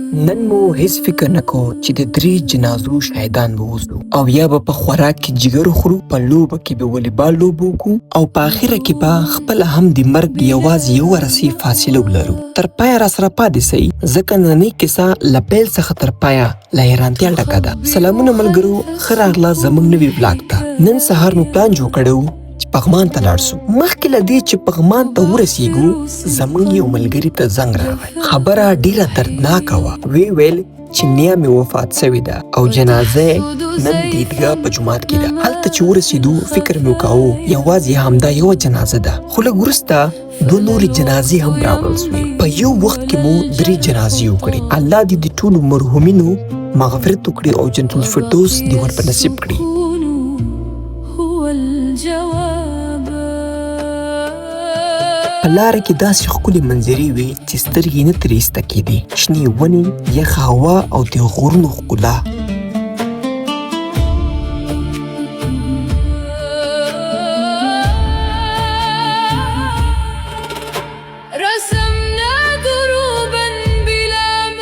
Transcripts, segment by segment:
نن مو هیڅ فکر نه کوو چې د 3 جنازو شاهدان به اوسو او یا به په خوراک کې جیګر خورو، په لوبه کې به والیبال لوبو کو او په اخره کې به خپل هم د مرګ یوازې یو ورسي فاصله ولرو. تر پایه را سره پاتې سئ ځکه نننۍ کیسه له پیل څخه تر پایه له حیرانتیا ډکه ده. سلامونه ملګرو، ښه راغله زموږ نوي ولاګ ته. نن سهار مو پلان جوړ کړی و چې پغمان ته لاړ سو. مخکې له دې چې پغمان ته ورسېږو زموږ یو ملګري ته زنګ راغی. خبره ډیره دردناکه وه. ویل چې نیا مې وفات سوې ده او جنازې نن د عیدګاه په جومات کې ده. هلته چې ورسېدو فکر مې وکاوه یوازې همدا یوه جنازه ده، خو لږ وروسته 2 نورې جنازې هم راوړل سوې. په یو وخت کې مو 3 جنازې وکړې. الله دې د ټولو مرحومینو مغفرت وکړي او جنت الفردوس دې ور په نصیب کړي. په لاره کې داسې ښکلې منظرې وې چې سترګې نه ترې ایسته کېدې. شنې ونې، یخه هوا او د غرونو ښکلا.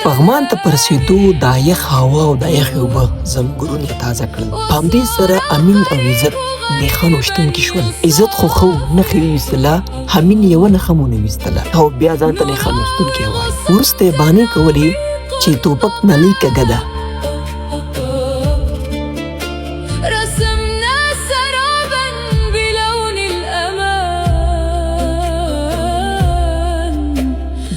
پغمان ته په رسېدو دا یخ هوا او دا یخې اوبه زموږ ګرونه تازه کړل. په همدې سره امین او عزت نښان وشتونکي شول. عزت خو ښه و، نښې وویستله، امین یوه نښه مو نه ویستله او بیا ځان ته نښان وشتونکی وایي. وروسته یې بانې کولې چې توپک نلۍ کږه ده.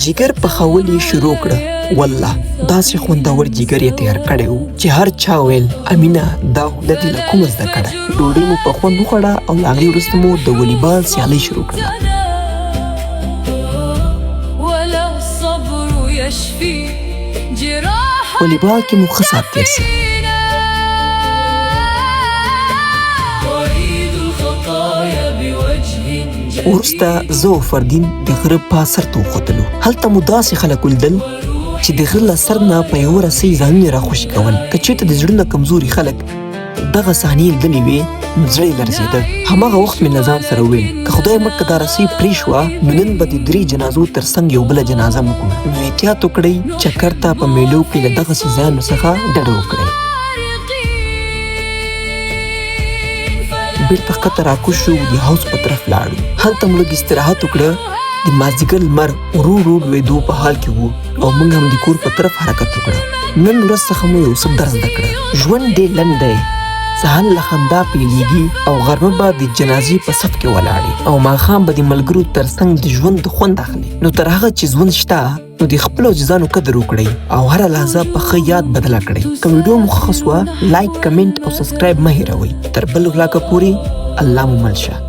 جیګر پخول یې شروع کړه. والله داسې خوندور جیګر یې تیار کړی و چې هر چا ویل امینه دا هنر دې له کومه زده کړی. ډوډۍ مو په خوند وخوړه او له هغې وروسته مو د والیبال سیالۍ شروع کړله. والیبال کې مو ښه ساعت تېر سو. وروسته زه او فردین د غره په سر ته وختلو. هلته مو داسې خلک ولیدل چې د غره له سر نه په یوه رسۍ ځانونه راخوشي کول. که چېرته د زړه نه کمزوري خلک دغه صحنې لیدلې وې نو زړه یې لړزېده. هماغه وخت مې له ځان سره وویل که خدای مکړه دا رسۍ پرې شوه نو نن به د 3 جنازو تر څنګ یو بله جنازه مو کړو. نو احتیاط وکړئ، چکر ته په میلو کې له دغسې ځایونو څخه ډډه وکړئ. بیرته ښکته راکوز شو، د حوض په طرف لاړو. هلته مو لږ استراحت وکړه. د مازدیګر لمر ورو ورو لوېدو په حال کې وو او موږ هم د کور په طرف حرکت وکړه. نن ورځ څخه مو یو څه درس زده کړه. ژوند ډېر لنډ دی. سهار له خندا پیلېږي او غرمه به د جنازې په صف کې ولاړې او ماښام به د ملګرو تر څنګ د ژوند خوند اخلي. نو تر هغه چې ژوند شته نو د خپلو عزیزانو قدر وکړئ او هره لحظه په ښه یاد بدله کړئ. که ویډیو مو خوښه سوه لایک، کمنټ او سبسکرایب مه هېروئ. تر بل ولاګه پورې الله مو مل شه.